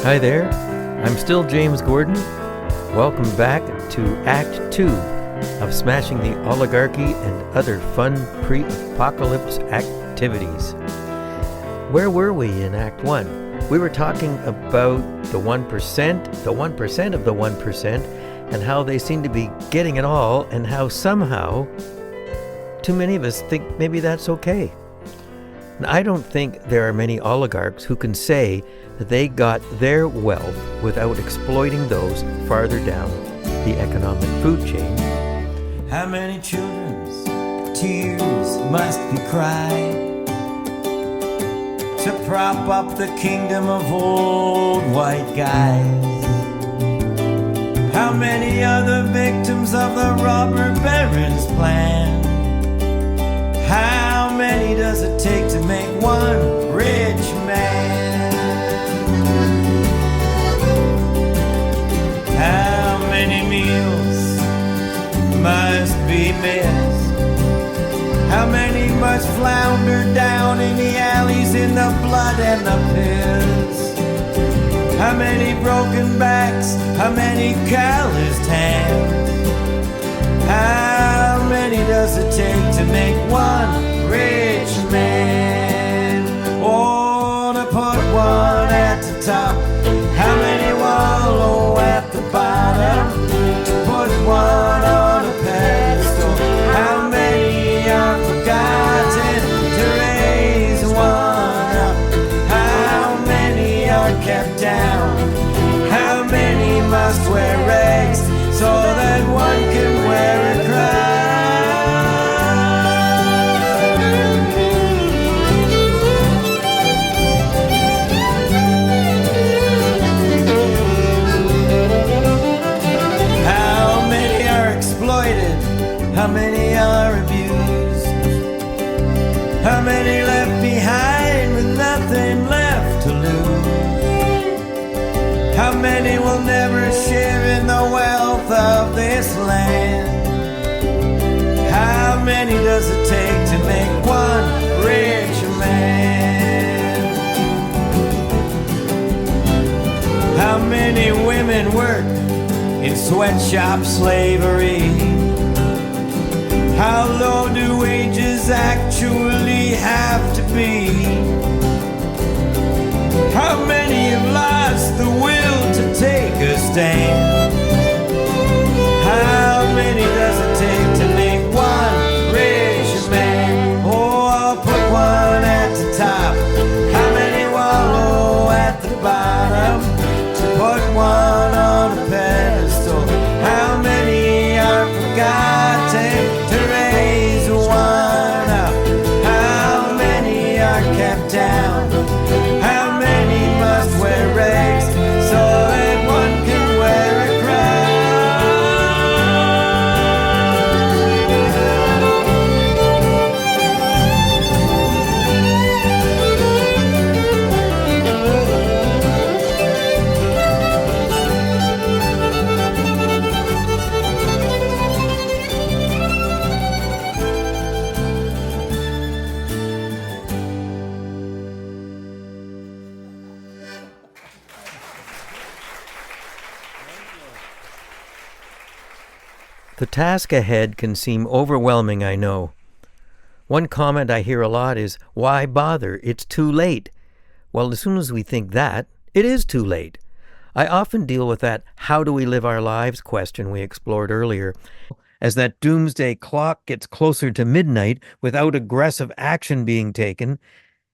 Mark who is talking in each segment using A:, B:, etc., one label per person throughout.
A: Hi there, I'm still James Gordon. Welcome back to Act Two of Smashing the Oligarchy and Other Fun Pre-Apocalypse Activities. Where were we in Act One? We were talking about the 1%, the 1% of the 1%, and how they seem to be getting it all, and how somehow too many of us think maybe that's okay. Now, I don't think there are many oligarchs who can say that they got their wealth without exploiting those farther down the economic food chain.
B: How many children's tears must be cried to prop up the kingdom of old white guys? How many other victims of the robber baron's plan? How many does it take to make one rich man? How many meals must be missed? How many must flounder down in the alleys in the blood and the piss? How many broken backs? How many calloused hands? How many does it take to make one rich man? Oh, to put one at the top. How many wallow at the bottom? To put one on a pedestal. How many are forgotten to raise one up? How many are kept down? How many must wear rags so that one can wear a crown? How many are exploited? How many are abused? How many left behind with nothing left to lose? How many will never share in the wealth of this land? How many does it take to make one rich man? How many women work in sweatshop slavery? How low do wages actually have to be? How many have lost the will to take a stand? How many does it take to make one rich man? Oh, I'll put one at the top. How many wallow at the bottom? To put one on a pedestal. How many are forgotten to raise one up? How many are kept down? How many must wear rags so that one can wear a crown?
A: The task ahead can seem overwhelming, I know. One comment I hear a lot is, why bother? It's too late. Well, as soon as we think that, it is too late. I often deal with that how do we live our lives question we explored earlier. As that doomsday clock gets closer to midnight without aggressive action being taken,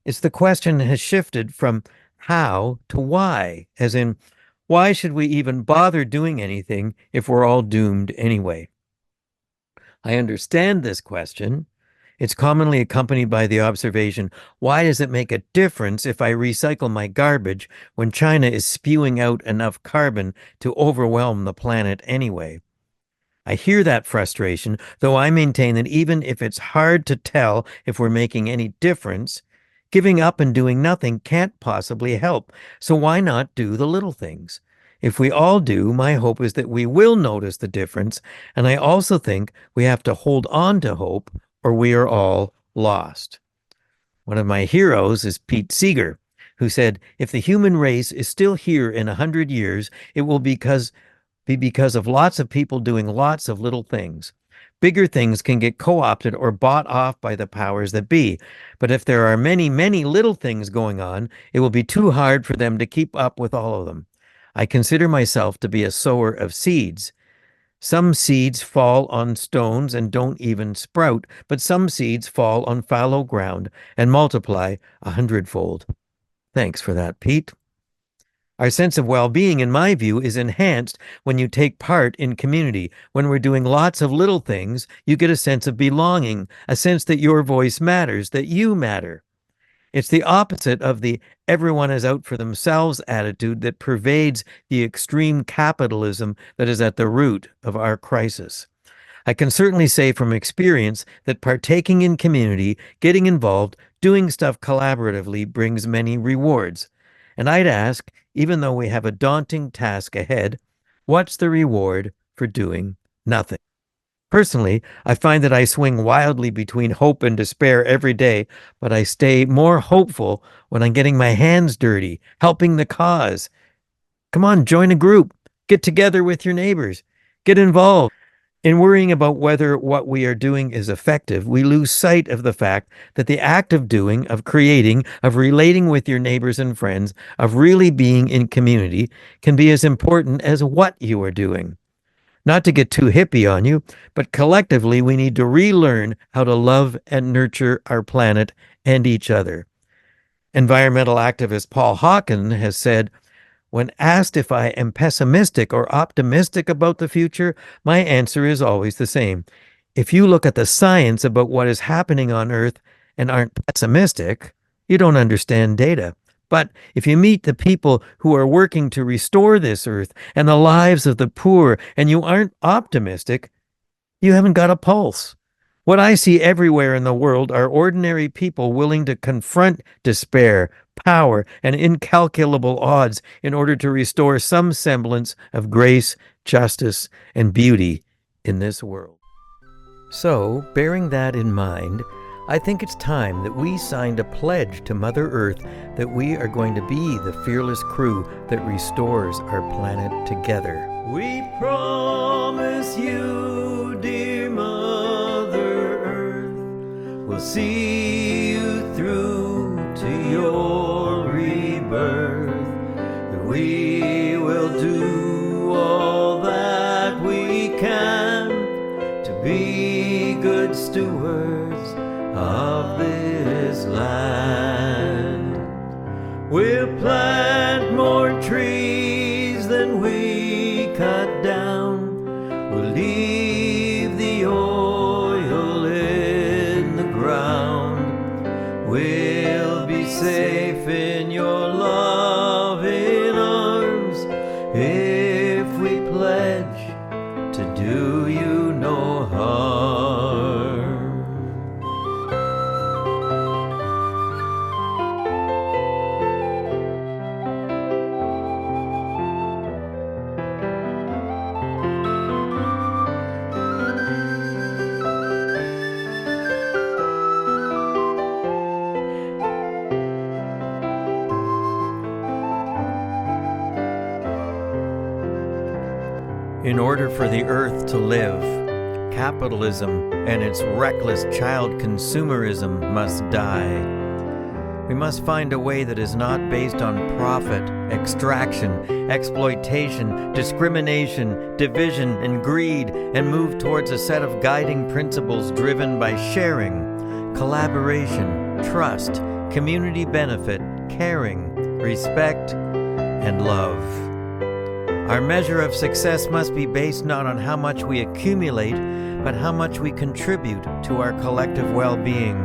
A: it's the question has shifted from how to why, as in, why should we even bother doing anything if we're all doomed anyway? I understand this question. It's commonly accompanied by the observation, why does it make a difference if I recycle my garbage when China is spewing out enough carbon to overwhelm the planet anyway? I hear that frustration, though I maintain that even if it's hard to tell if we're making any difference, giving up and doing nothing can't possibly help. So why not do the little things? If we all do, my hope is that we will notice the difference, and I also think we have to hold on to hope, or we are all lost. One of my heroes is Pete Seeger, who said, "If the human race is still here in 100 years, it will be because of lots of people doing lots of little things. Bigger things can get co-opted or bought off by the powers that be. But if there are many, many little things going on, it will be too hard for them to keep up with all of them. I consider myself to be a sower of seeds. Some seeds fall on stones and don't even sprout, but some seeds fall on fallow ground and multiply 100-fold." Thanks for that, Pete. Our sense of well-being, in my view, is enhanced when you take part in community. When we're doing lots of little things, you get a sense of belonging, a sense that your voice matters, that you matter. It's the opposite of the everyone is out for themselves attitude that pervades the extreme capitalism that is at the root of our crisis. I can certainly say from experience that partaking in community, getting involved, doing stuff collaboratively brings many rewards. And I'd ask, even though we have a daunting task ahead, what's the reward for doing nothing? Personally, I find that I swing wildly between hope and despair every day, but I stay more hopeful when I'm getting my hands dirty, helping the cause. Come on, join a group, get together with your neighbors, get involved. In worrying about whether what we are doing is effective, we lose sight of the fact that the act of doing, of creating, of relating with your neighbors and friends, of really being in community can be as important as what you are doing. Not to get too hippie on you, but collectively we need to relearn how to love and nurture our planet and each other. Environmental activist Paul Hawken has said, "When asked if I am pessimistic or optimistic about the future, my answer is always the same. If you look at the science about what is happening on Earth and aren't pessimistic, you don't understand data. But if you meet the people who are working to restore this Earth and the lives of the poor and you aren't optimistic, you haven't got a pulse." What I see everywhere in the world are ordinary people willing to confront despair, power, and incalculable odds in order to restore some semblance of grace, justice, and beauty in this world. So, bearing that in mind, I think it's time that we signed a pledge to Mother Earth that we are going to be the fearless crew that restores our planet together.
B: We promise you, dear Mother Earth, we'll see you through to your rebirth. That we will do all that we can to be good stewards of this land. We'll plant more trees than we cut down. We'll leave the oil in the ground. We'll be safe in your loving arms if we pledge to do you no harm.
A: In order for the earth to live, capitalism and its reckless child consumerism must die. We must find a way that is not based on profit, extraction, exploitation, discrimination, division, and greed, and move towards a set of guiding principles driven by sharing, collaboration, trust, community benefit, caring, respect, and love. Our measure of success must be based not on how much we accumulate, but how much we contribute to our collective well-being.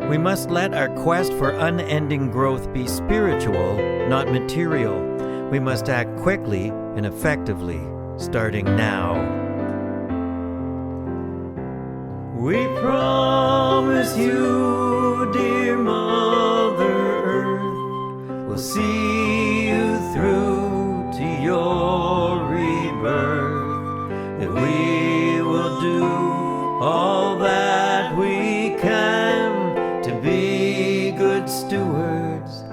A: We must let our quest for unending growth be spiritual, not material. We must act quickly and effectively, starting now.
B: We promise you, dear Mother Earth, we'll see you through to your rebirth, that we will do all that we can to be good stewards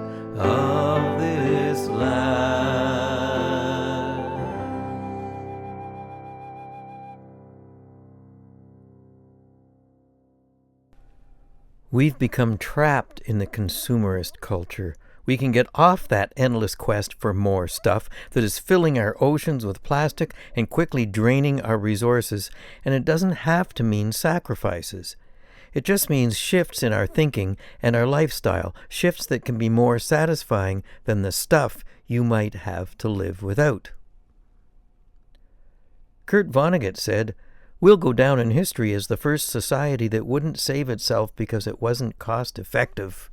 A: We've become trapped in the consumerist culture. We can get off that endless quest for more stuff that is filling our oceans with plastic and quickly draining our resources, and it doesn't have to mean sacrifices. It just means shifts in our thinking and our lifestyle, shifts that can be more satisfying than the stuff you might have to live without. Kurt Vonnegut said, "We'll go down in history as the first society that wouldn't save itself because it wasn't cost-effective."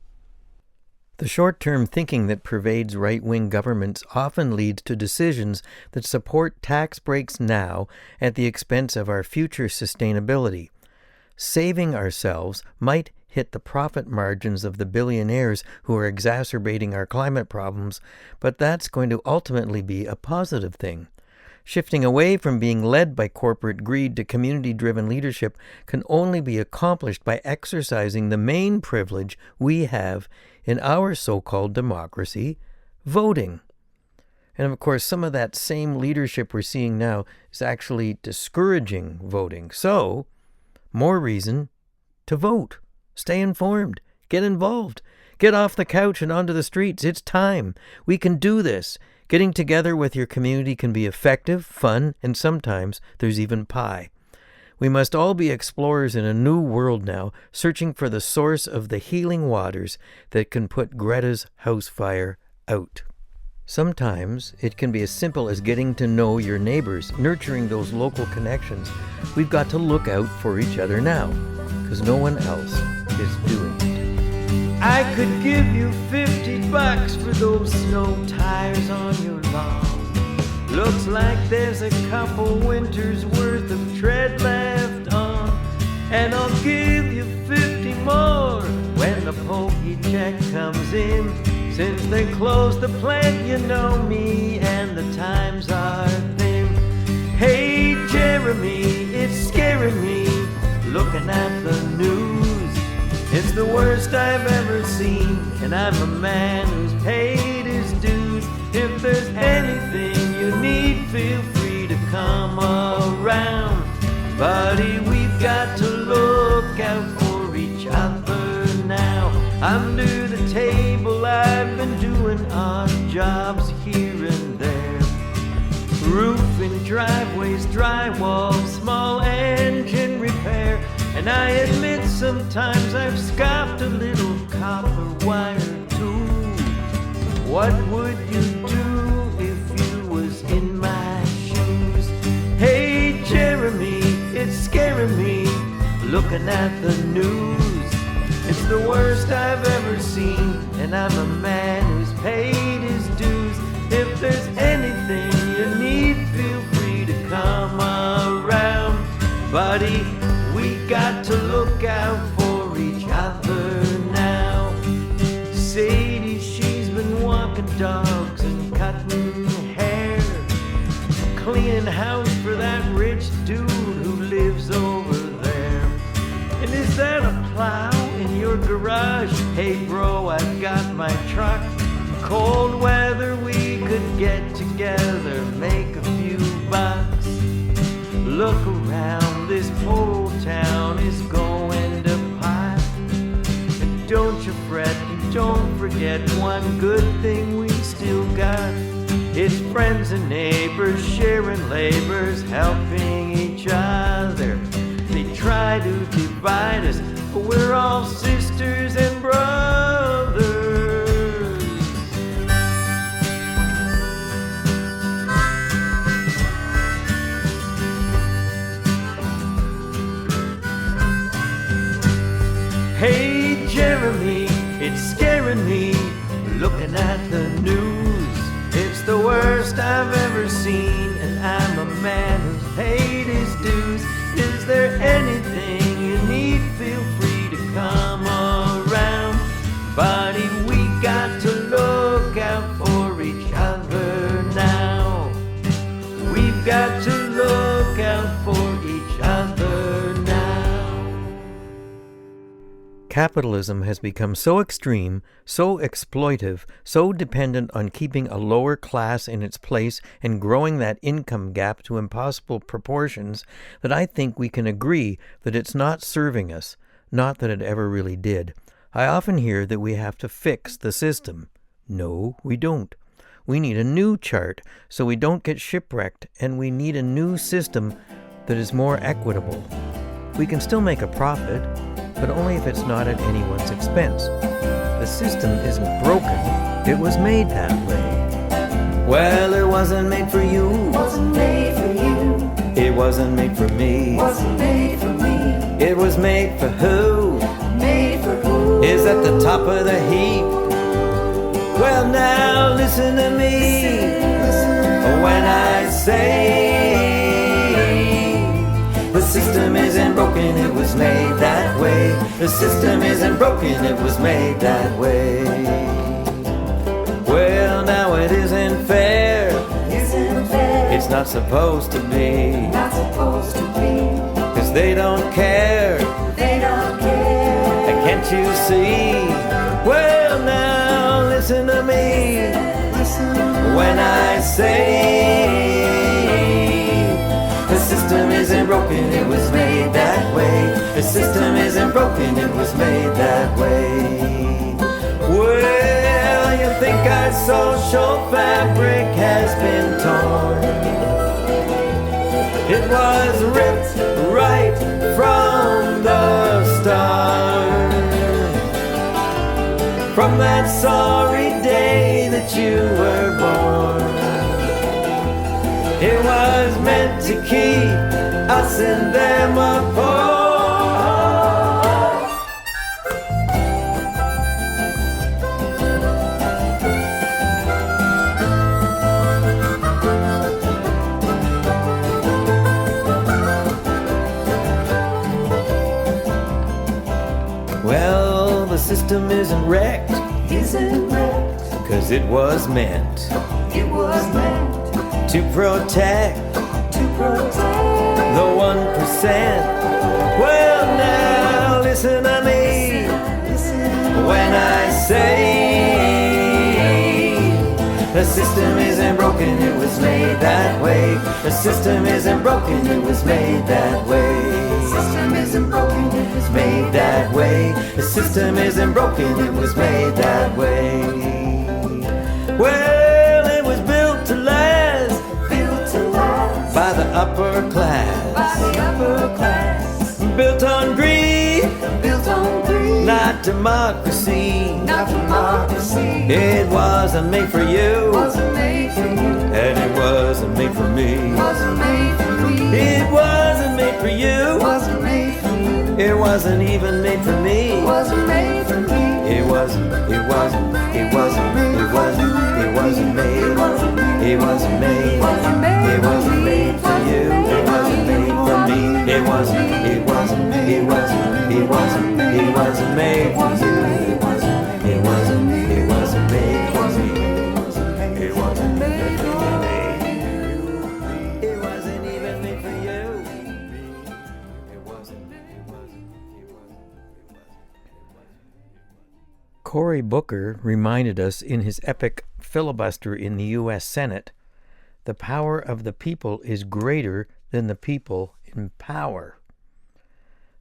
A: The short-term thinking that pervades right-wing governments often leads to decisions that support tax breaks now at the expense of our future sustainability. Saving ourselves might hit the profit margins of the billionaires who are exacerbating our climate problems, but that's going to ultimately be a positive thing. Shifting away from being led by corporate greed to community-driven leadership can only be accomplished by exercising the main privilege we have in our so-called democracy, voting. And of course, some of that same leadership we're seeing now is actually discouraging voting. So, more reason to vote. Stay informed. Get involved. Get off the couch and onto the streets. It's time. We can do this. Getting together with your community can be effective, fun, and sometimes there's even pie. We must all be explorers in a new world now, searching for the source of the healing waters that can put Greta's house fire out. Sometimes it can be as simple as getting to know your neighbors, nurturing those local connections. We've got to look out for each other now, because no one else is doing it.
B: I could give you $50 for those snow tires on your lawn. Looks like there's a couple winters worth of tread left on. And I'll give you 50 more when the pokey check comes in. Since they closed the plant, you know me, and the times are thin. Hey Jeremy, it's scaring me, looking at the news. It's the worst I've ever seen, and I'm a man who's paid his dues. If there's anything you need, feel free to come around. Buddy, we've got to look out for each other now. I'm new to the table, I've been doing odd jobs here and there. Roofing, driveways, drywall, small engine repair. And I admit sometimes I've scoffed a little copper wire too. What would you do if you was in my shoes? Hey Jeremy, it's scaring me, looking at the news. It's the worst I've ever seen, and I'm a man who's paid his dues. If there's anything you need, feel free to come around. Buddy, we got to look out for each other now. Sadie, she's been walking dogs and cutting hair, cleaning house for that rich dude who lives over there. And is that a plow in your garage? Hey bro, I've got my truck. Cold weather, we could get together, make a few bucks. Look around, this whole town is going to pot. And don't you fret, and don't forget one good thing we still got. It's friends and neighbors, sharing labors, helping each other. They try to divide us, but we're all sisters and brothers. Hey Jeremy, it's scaring me, looking at the news. It's the worst I've ever seen, and I'm a man who's paid his dues. Is there anything you need, feel free to come around. Buddy, we got to look out for each other now. We've got to look out for each other now.
A: Capitalism has become so extreme, so exploitive, so dependent on keeping a lower class in its place and growing that income gap to impossible proportions that I think we can agree that it's not serving us, Not that it ever really did. I often hear that we have to fix the system. No, we don't. We need a new chart so we don't get shipwrecked, and we need a new system that is more equitable. We can still make a profit, but only if it's not at anyone's expense. The system isn't broken, it was made that way.
B: Well, it wasn't made for you.
C: Wasn't made for you.
B: It wasn't made for me.
C: Wasn't made for me.
B: It was made for who?
C: Made for who?
B: Is at the top of the heap. Well, now listen to me.
C: Listen.
B: When I say the system isn't broken, it was made that way. The system isn't broken, it was made that way. Well, now it isn't fair.
C: Isn't fair.
B: It's not supposed to be.
C: Not supposed to be.
B: 'Cause they don't care.
C: They don't care.
B: And can't you see? Well, now listen to me.
C: Listen.
B: When I say the system isn't broken, it was made that way. The system isn't broken, it was made that way. Well, you think our social fabric has been torn. It was ripped right from the start. From that sorry day that you were born. It was meant to keep us and them apart. Well, the system isn't wrecked.
C: Isn't wrecked.
B: 'Cause it was meant
C: It was meant
B: to protect
C: to protect
B: the 1%. Well, now listen to me.
C: Listen.
B: When I say the system isn't broken, it was made that way. The system isn't broken, it was made that way.
C: System isn't broken, it was
B: Made that way. The system isn't broken, it was made that way. Well, it was built to last
C: built to last
B: by the upper
C: by
B: class.
C: the upper class.
B: Built on greed,
C: Built on greed,
B: not democracy.
C: not democracy.
B: It wasn't made for you,
C: Wasn't made for you.
B: and it wasn't made for me.
C: Wasn't made for me.
B: It wasn't made for you.
C: Wasn't made for you.
B: It wasn't even made for me.
C: Wasn't made for me.
B: It wasn't made. It wasn't made. It wasn't made. It wasn't made. It wasn't made for you. It wasn't made for me. It wasn't made for you. It wasn't made for me. It wasn't made for me. It wasn't made for me. It wasn't even made for you. It wasn't.
A: Cory Booker reminded us in his epic filibuster in the U.S. Senate, the power of the people is greater than the people in power.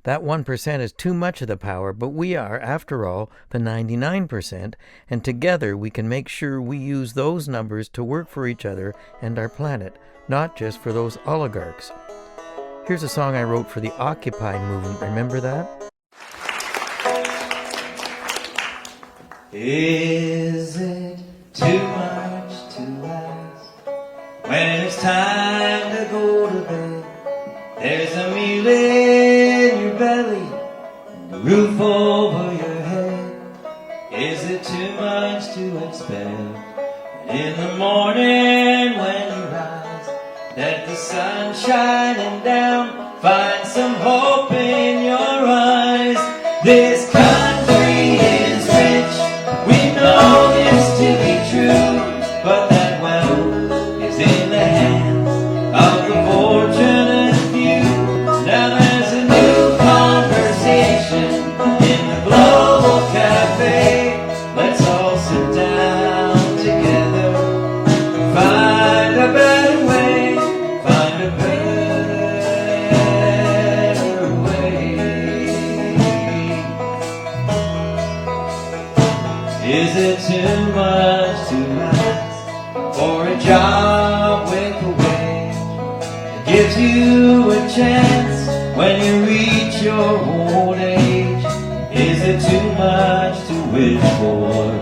A: That 1% is too much of the power, but we are, after all, the 99%, and together we can make sure we use those numbers to work for each other and our planet, not just for those oligarchs. Here's a song I wrote for the Occupy movement. Remember that?
B: Is it too much to ask when it's time to go to bed? There's a meal in your belly, a roof over your head. Is it too much to expect in the morning when you rise that the sun's shining down? Find some hope in your eyes. This country is rich. We know this to be true, but that wealth is in the hands of the fortunate few. Now there's a new conversation in the global cafe. Let's all sit down together, find a better way, find a better way. Is it too much to ask for a job with a wage? It gives you a chance when you reach your old age. Is it too much to wish for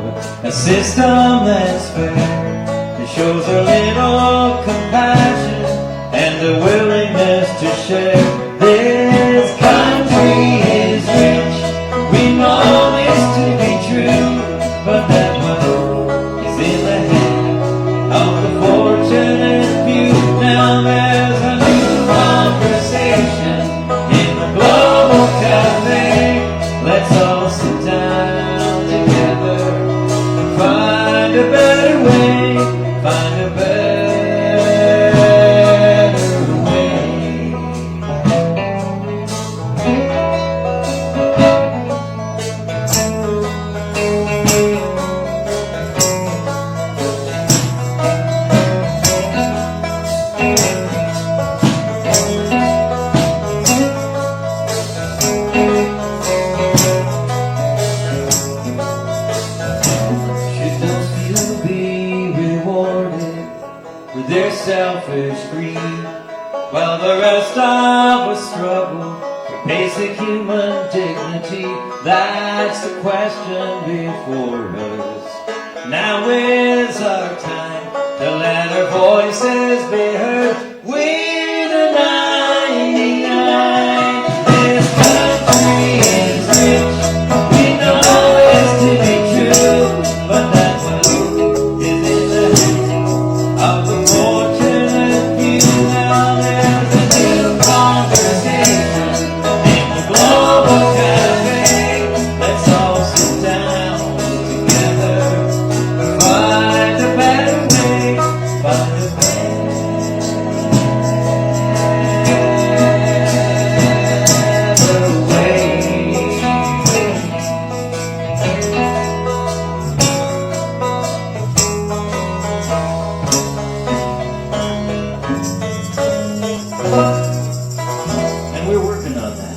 B: a system that's fair, that shows a little compassion and a willingness to share? This country is rich, we know this to be true, but that wealth is in the hand of the fortunate few. Now there's a new conversation in the global cafe. Let's all sit down together and find a better way, find a better way. Should those few be rewarded for their selfish greed, while the rest of us struggle for basic human dignity? That's the question before us. Now is our time to let our voices be heard. We're the 99. This country is rich, we know it's to be true, but that wealth is in the hands of the fortunate few. Now there's a new conversation in the global cafe. Let's all sit down together and find a better way, find a better way. And we're working on that.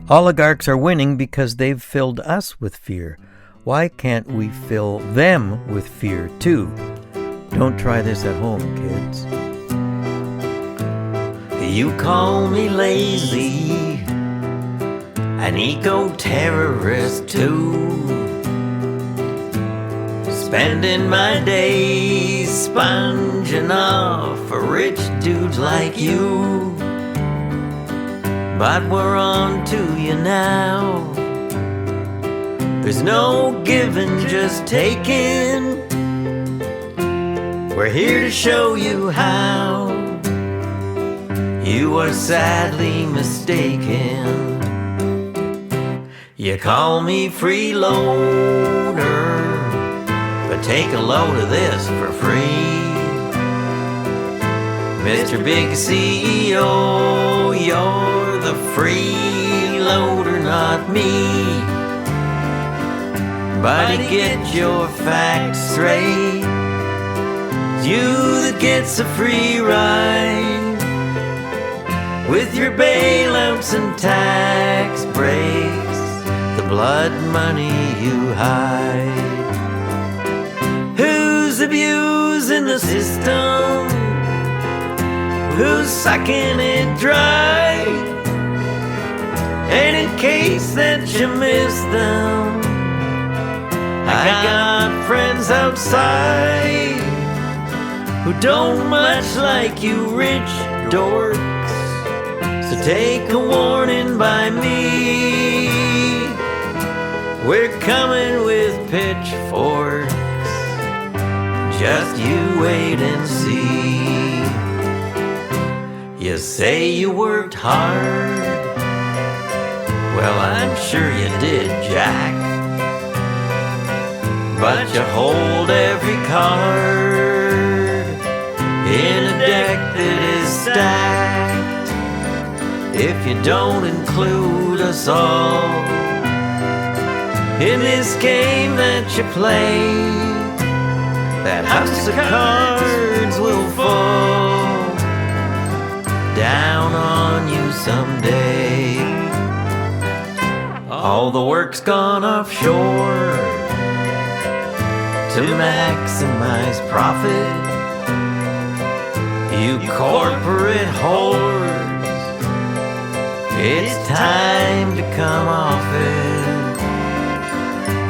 A: Oligarchs are winning because they've filled us with fear. Why can't we fill them with fear too? Don't try this at home, kids.
D: You call me lazy, an eco-terrorist too, spending my days sponging off for rich dudes like you. But we're on to you now. There's no giving, just taking. We're here to show you how. You are sadly mistaken. You call me freeloader, but take a load of this for free. Mr. Big CEO, you're the freeloader, not me. But to get your facts straight, it's you that gets a free ride with your bailouts and tax breaks, the blood money you hide. Who's abusing the system? Who's sucking it dry? And in case that you miss them, I got friends outside who don't much like you rich dorks. So take a warning by me. We're coming with pitchforks. Just you wait and see. You say you worked hard. Well, I'm sure you did, Jack. But you hold every card in a deck that is stacked. If you don't include us all in this game that you play, that house of cards will fall. down on you someday. All the work's gone offshore to maximize profit. You corporate whores, it's time to come off it.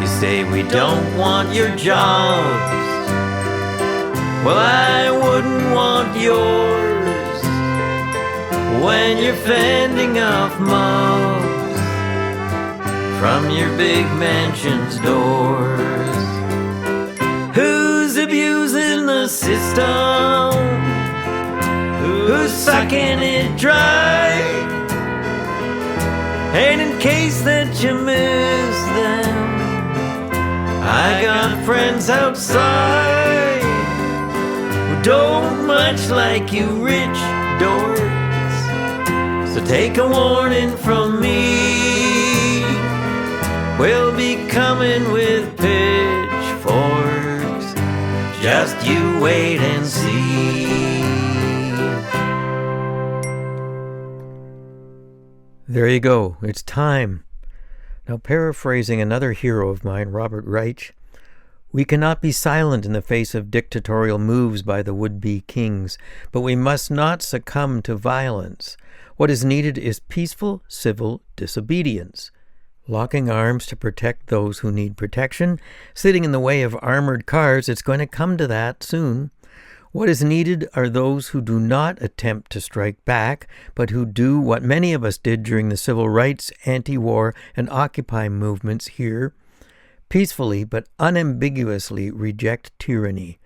D: You say we don't want your jobs, well, I wouldn't want yours when you're fending off mobs from your big mansion's doors. Who's abusing the system? Who's sucking it dry? And in case that you miss them, I got friends outside who don't much like you rich dorks. So take a warning from me, we'll be coming with pitchforks. Just you wait and see.
A: There you go. It's time. Now, paraphrasing another hero of mine, Robert Reich, we cannot be silent in the face of dictatorial moves by the would-be kings, but we must not succumb to violence. What is needed is peaceful civil disobedience. Locking arms to protect those who need protection, sitting in the way of armored cars, it's going to come to that soon. What is needed are those who do not attempt to strike back, but who do what many of us did during the civil rights, anti-war, and Occupy movements here, peacefully but unambiguously reject tyranny.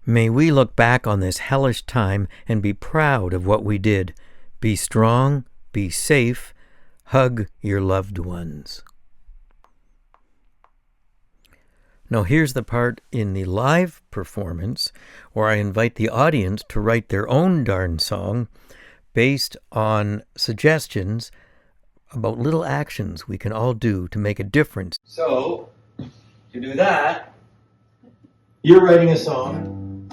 A: May we look back on this hellish time and be proud of what we did. Be strong, be safe, hug your loved ones. Now here's the part in the live performance where I invite the audience to write their own darn song based on suggestions about little actions we can all do to make a difference.
E: So, to do that, you're writing a song.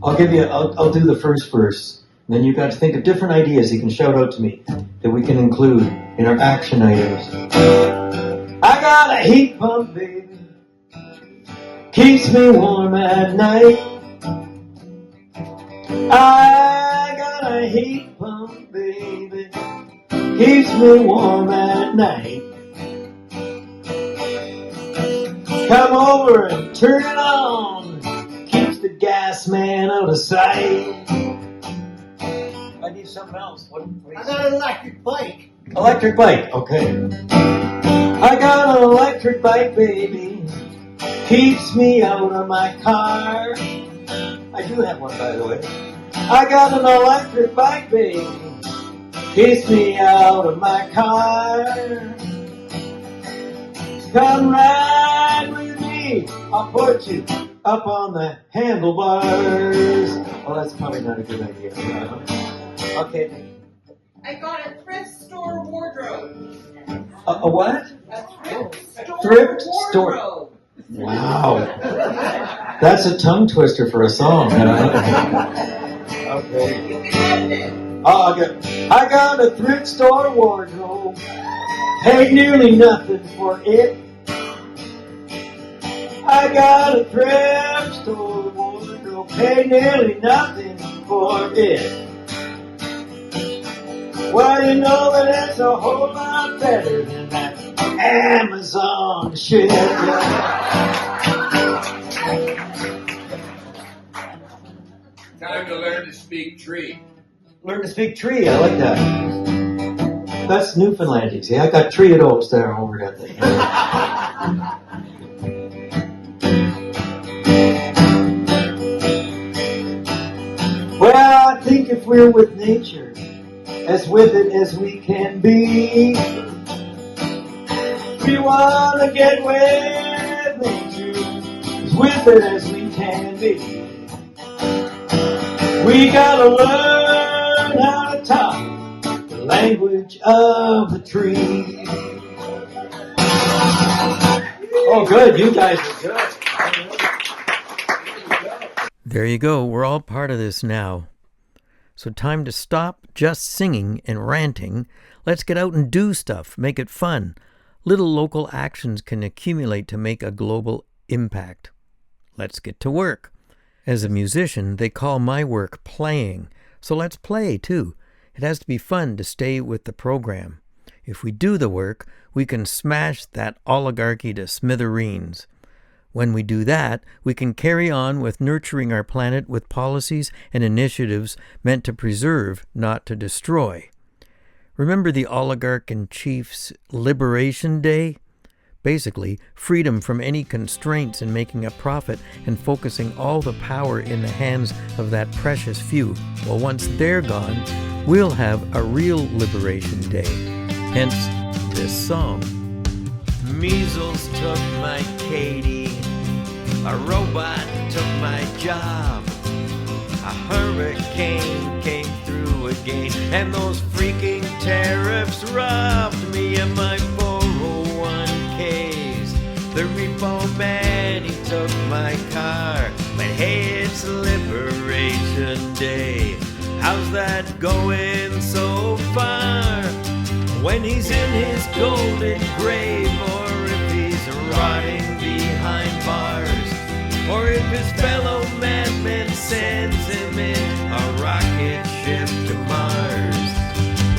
E: I'll do the first verse. And then you've got to think of different ideas you can shout out to me that we can include in our action items. I got a heat pump, baby. Keeps me warm at night. I got a heat pump, baby. Keeps me warm at night. Come over and turn it on. Keeps the gas man out of sight. I need something else. What I got an electric bike. Electric bike, okay. I got an electric bike, baby. Keeps me out of my car. I do have one, by the way. I got an electric bike, baby. Keeps me out of my car. Come ride with me. I'll put you up on the handlebars. Well, that's probably not a good idea. Okay.
F: I got a thrift store wardrobe.
E: A what?
F: A thrift
E: Store.
F: wardrobe.
E: Wow. That's a tongue twister for a song. Okay.
F: You can have it.
E: Oh, I got a thrift store wardrobe. Paid nearly nothing for it. I got a thrift store wardrobe. Paid nearly nothing for it. Well, you know that it's a whole lot better than that Amazon shit.
G: Time to learn to speak tree.
E: Learn to speak tree. I like that. That's Newfoundland. See, I got tree adults there over that thing. Well, I think if we're with nature, as with it as we can be, we want to get with nature, as with it as we can be. We gotta learn how to talk the language of the tree. Oh, good. You guys are good.
A: There you go. We're all part of this now. So time to stop just singing and ranting. Let's get out and do stuff, make it fun. Little local actions can accumulate to make a global impact. Let's get to work. As a musician, they call my work playing. So let's play too. It has to be fun to stay with the program. If we do the work, we can smash that oligarchy to smithereens. When we do that, we can carry on with nurturing our planet with policies and initiatives meant to preserve, not to destroy. Remember the oligarch-in-chief's Liberation Day? Basically, freedom from any constraints in making a profit and focusing all the power in the hands of that precious few. Well, once they're gone, we'll have a real Liberation Day. Hence this song.
D: Measles took my Katie, a robot took my job, a hurricane came through again, and those freaking tariffs robbed me of my 401ks. The repo man, he took my car, but hey, it's Liberation Day. How's that going so far? When he's in his golden grave, or if he's rotting behind bars, or if his fellow madman sends him in a rocket ship to Mars.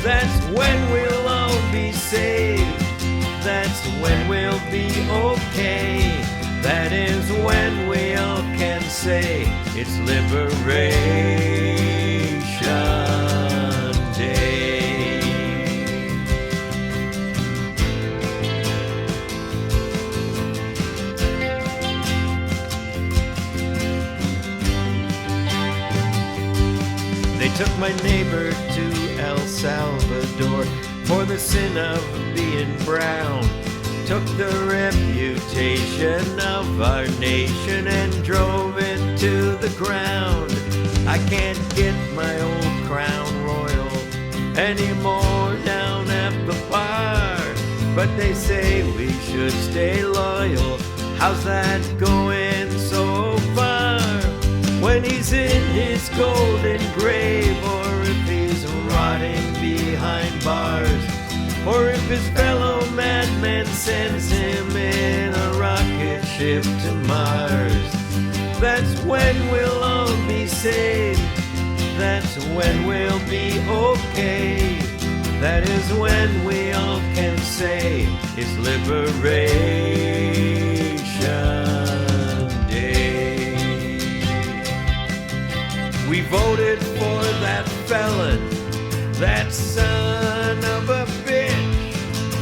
D: That's when we'll all be saved. That's when we'll be okay. That is when we all can say it's Liberation Day. They took my neighbor to El Salvador for the sin of being brown. Took the reputation of our nation and drove it to the ground. I can't get my old Crown Royal anymore down at the bar, but they say we should stay loyal. How's that going so far? When he's in his golden grave, or if he's rotting behind bars, or if his fellow madman sends him in a rocket ship to Mars. That's when we'll all be saved. That's when we'll be okay. That is when we all can say it's Liberation Day. We voted for that felon, that son of a bitch.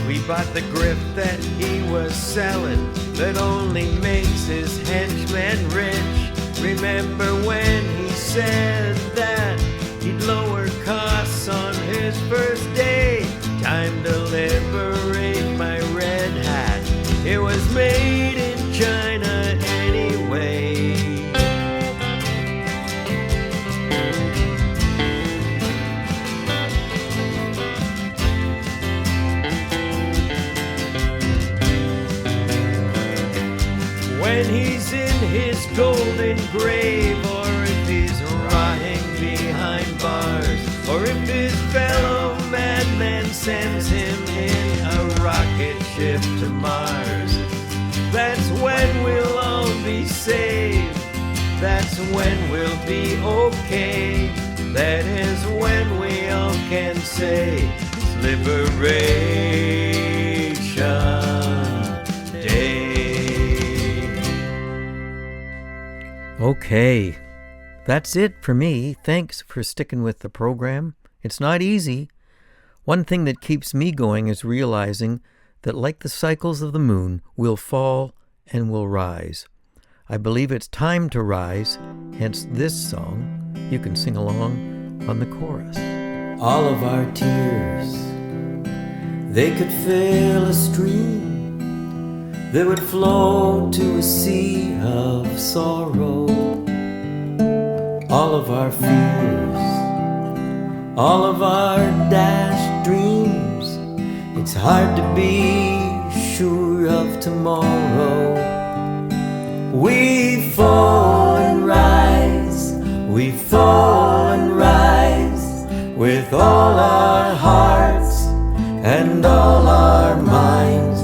D: We bought the grift that he was selling, that only makes his henchmen rich. Remember when he said that he'd lower costs on his first day? Time to liberate my red hat. It was made in China anyway. When he's in his golden grave, or if he's rotting behind bars, or if his fellow madman sends him in a rocket ship to Mars. That's when we'll all be saved. That's when we'll be okay. That is when we all can say it's Liberation Day.
A: Okay, that's it for me. Thanks for sticking with the program. It's not easy. One thing that keeps me going is realizing that, like the cycles of the moon, we'll fall and we'll rise. I believe it's time to rise, hence this song. You can sing along on the chorus.
B: All of our tears, they could fill a stream that would flow to a sea of sorrow. All of our fears, all of our dashed dreams, it's hard to be sure of tomorrow. We fall and rise, we fall and rise.
D: with all our hearts and all our minds.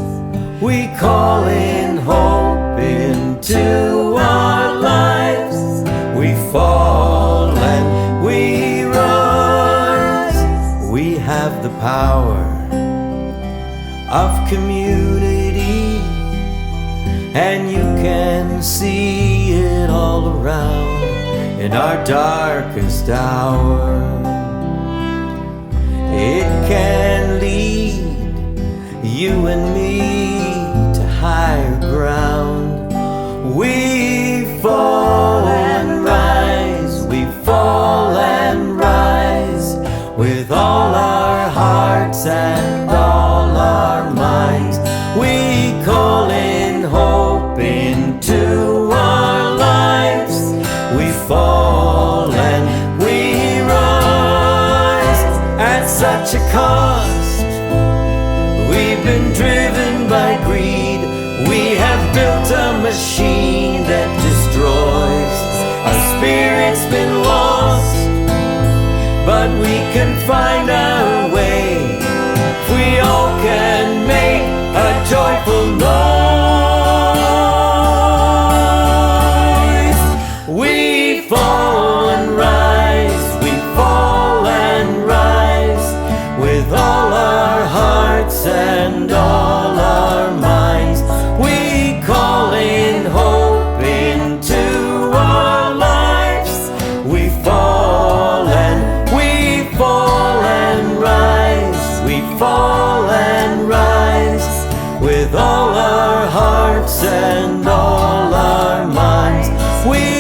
D: We call in hope into our lives. We fall and we rise. We have the power of community, and you can see it all around in our darkest hour. It can lead you and me to higher ground. We fall and rise, we fall and rise, with all our hearts and all our minds. We call in hope into our lives. We fall and we rise at such a cost. We've been driven by greed. We have built a machine that destroys. Our spirit's been lost, but we can find our way. We all can make a joyful noise. We fall and rise, we fall and rise, with all our hearts and all our minds. We call in hope into our lives. We fall and we fall and rise. We fall and rise, with all our hearts and all our minds. We